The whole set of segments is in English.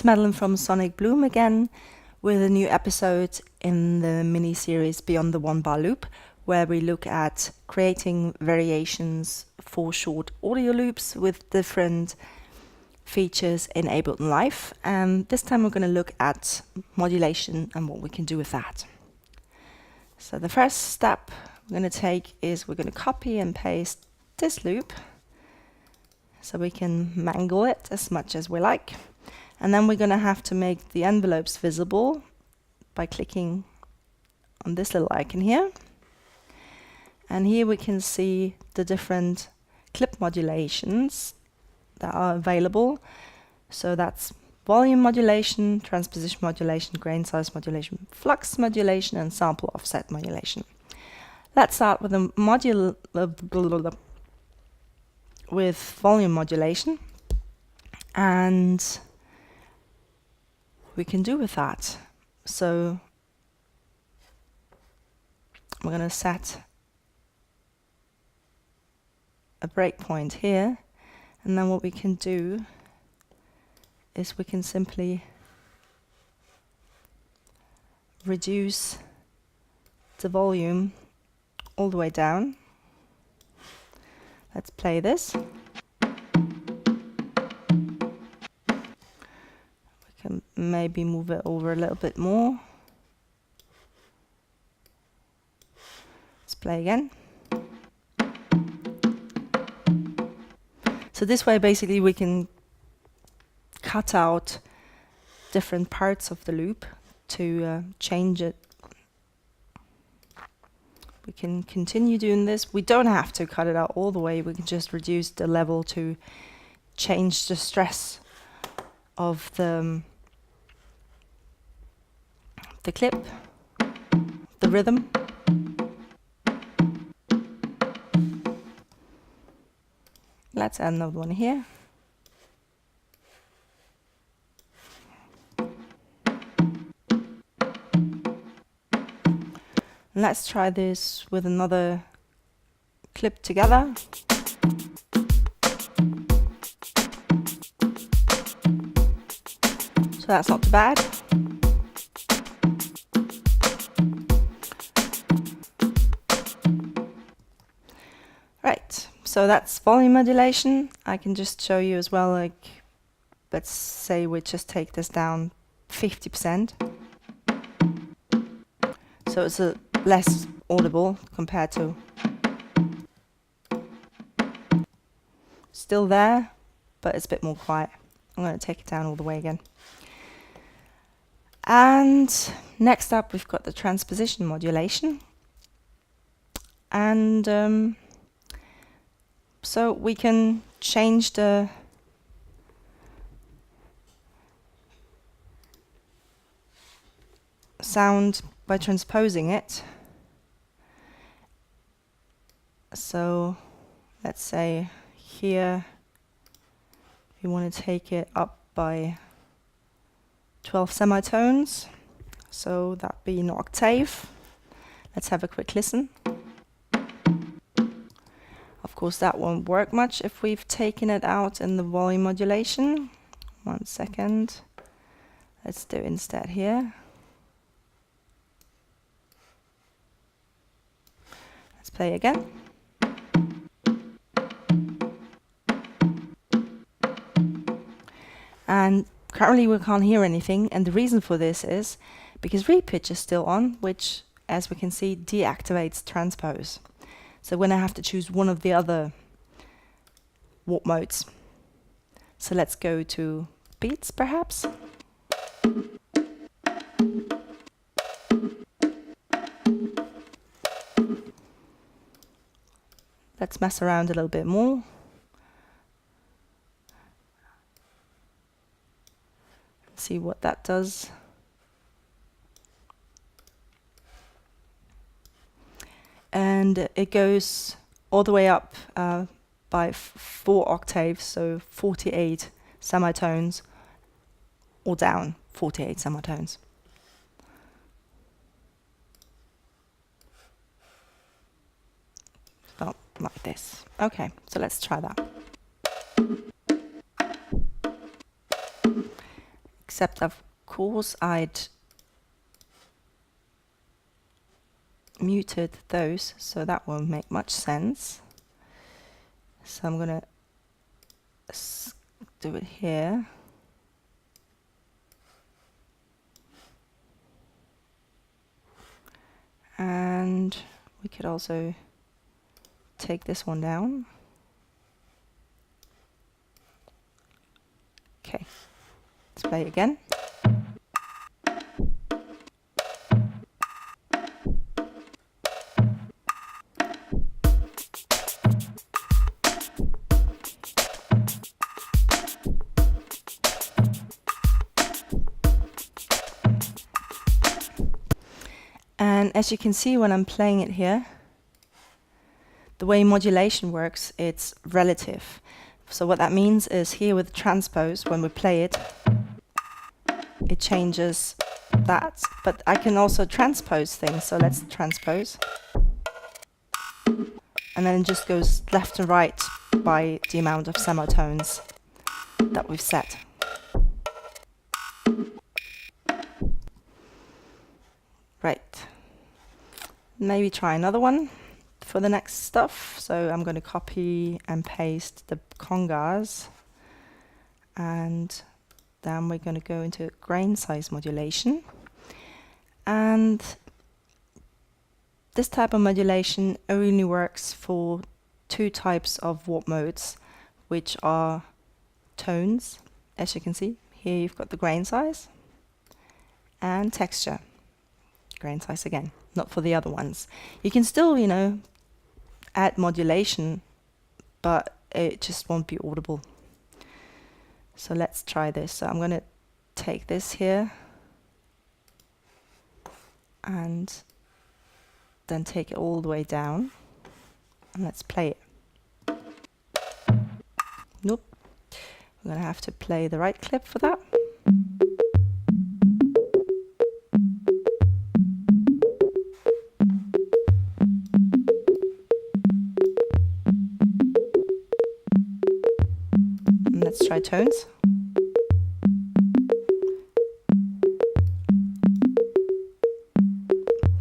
It's Madeline from Sonic Bloom again with a new episode in the mini-series Beyond the One Bar Loop, where we look at creating variations for short audio loops with different features in Ableton Live. And this time we're going to loop at modulation and what we can do with that. So the first step we're going to take is we're going to copy and paste this loop so we can mangle it as much as we like. And then we're going to have to make the envelopes visible by clicking on this little icon here. And here we can see the different clip modulations that are available. So that's volume modulation, transposition modulation, grain size modulation, flux modulation, and sample offset modulation. Let's start with a with volume modulation, and we can do with that. So we're going to set a breakpoint here, and then what we can do is we can simply reduce the volume all the way down. Let's play this. We can maybe move it over a little bit more. Let's play again. So this way basically we can cut out different parts of the loop to change it. We can continue doing this. We don't have to cut it out all the way. We can just reduce the level to change the stress of the clip, the rhythm. Let's add another one here. Let's try this with another clip together. So that's not too bad. Right, so that's volume modulation. I can just show you as well, like, let's say we just take this down 50%. So it's a less audible compared to still there, but it's a bit more quiet. I'm going to take it down all the way again. And next up we've got the transposition modulation. And so we can change the sound by transposing it. So let's say here we want to take it up by 12 semitones, so that'd be an octave. Let's have a quick listen. Of course that won't work much if we've taken it out in the volume modulation. 1 second. Let's do it instead here. Let's play again. And currently we can't hear anything, and the reason for this is because repitch is still on, which, as we can see, deactivates transpose. So when I have to choose one of the other warp modes. So let's go to beats, perhaps. Let's mess around a little bit more. See what that does. And it goes all the way up by 4 octaves, so 48 semitones, or down 48 semitones. Well, like this. Okay, so let's try that. except of course I'd muted those, so that won't make much sense. So I'm gonna do it here. And we could also take this one down. Okay, let's play again. And as you can see when I'm playing it here, the way modulation works, it's relative. So what that means is here with transpose, when we play it, it changes that. But I can also transpose things, so let's transpose. And then it just goes left and right by the amount of semitones that we've set. Right. Maybe try another one for the next stuff. So I'm going to copy and paste the congas. And then we're going to go into grain size modulation. And this type of modulation only works for two types of warp modes, which are tones, as you can see. Here you've got the grain size, and texture. Grain size again, not for the other ones. You can still, you know, add modulation, but it just won't be audible. So let's try this. So I'm going to take this here and then take it all the way down, and let's play it. Nope. We're going to have to play the right clip for that. And let's try tones.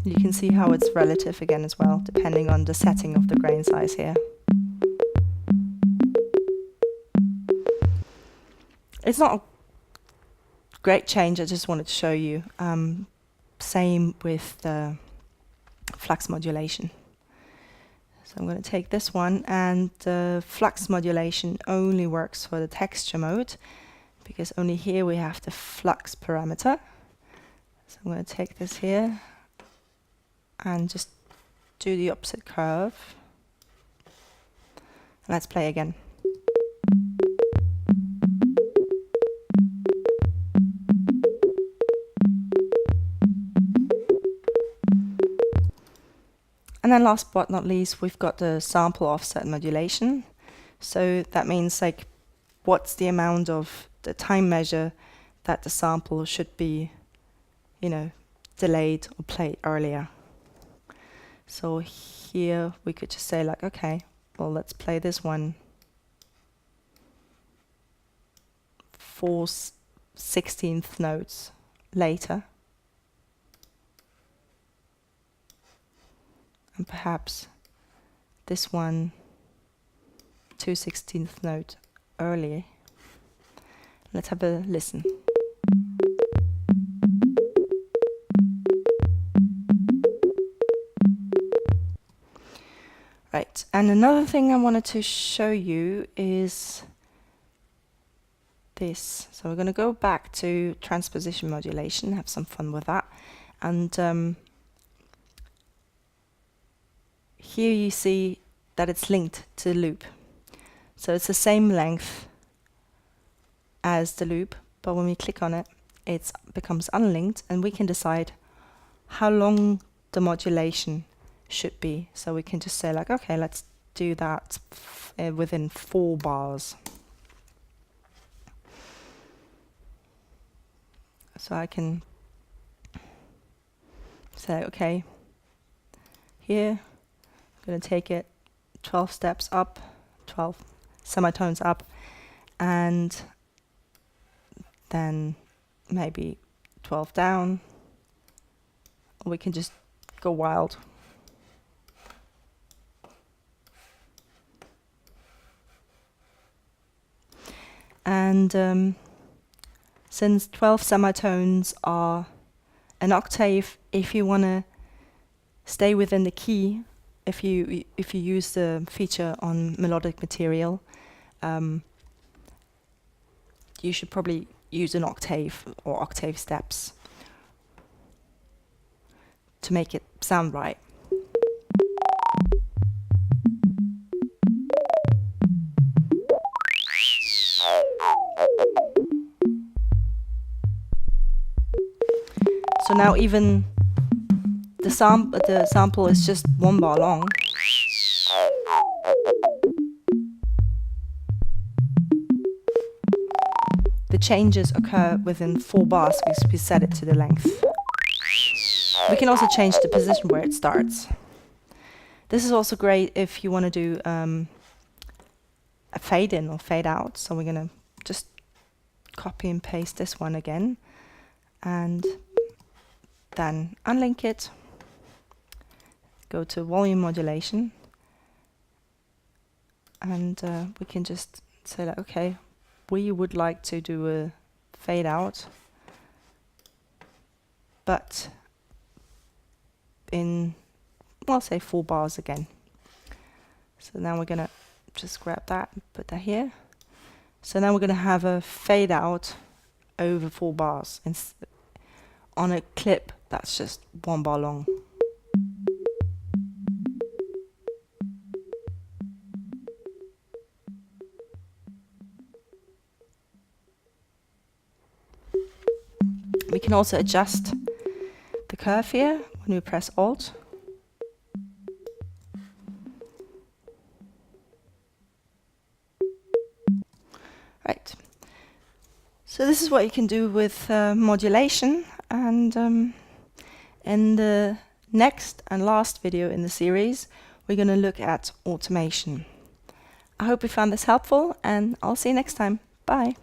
You can see how it's relative again as well, depending on the setting of the grain size here. It's not a great change, I just wanted to show you. Same with the flux modulation. So I'm going to take this one, and the flux modulation only works for the texture mode, because only here we have the flux parameter. So I'm going to take this here and just do the opposite curve. Let's play again. And then last but not least, we've got the sample offset modulation. So that means like what's the amount of the time measure that the sample should be, you know, delayed or played earlier. So here we could just say like, okay, well, let's play this one 4/16 notes later. And perhaps this one 2/16 note earlier. Let's have a listen. Right, and another thing I wanted to show you is this. So we're going to go back to transposition modulation, have some fun with that. And here you see that it's linked to the loop. So it's the same length as the loop, but when we click on it, it becomes unlinked, and we can decide how long the modulation should be. So we can just say like, okay, let's do that within 4 bars. So I can say, okay, here I'm going to take it 12 steps up, 12 semitones up, and then maybe 12 down, or we can just go wild. And since 12 semitones are an octave, if you want to stay within the key, if you use the feature on melodic material, you should probably use an octave or octave steps to make it sound right. So now even the sample is just 1 bar long. The changes occur within 4 bars because we set it to the length. We can also change the position where it starts. This is also great if you want to do a fade in or fade out. So we're going to just copy and paste this one again, and then unlink it, go to volume modulation, and we can just say that, okay, we would like to do a fade out, but in, well, say 4 bars again. So now we're going to just grab that and put that here. So now we're going to have a fade out over 4 bars on a clip that's just 1 bar long. We can also adjust the curve here when we press Alt. Right. So this is what you can do with modulation, and in the next and last video in the series, we're going to look at automation. I hope you found this helpful, and I'll see you next time. Bye.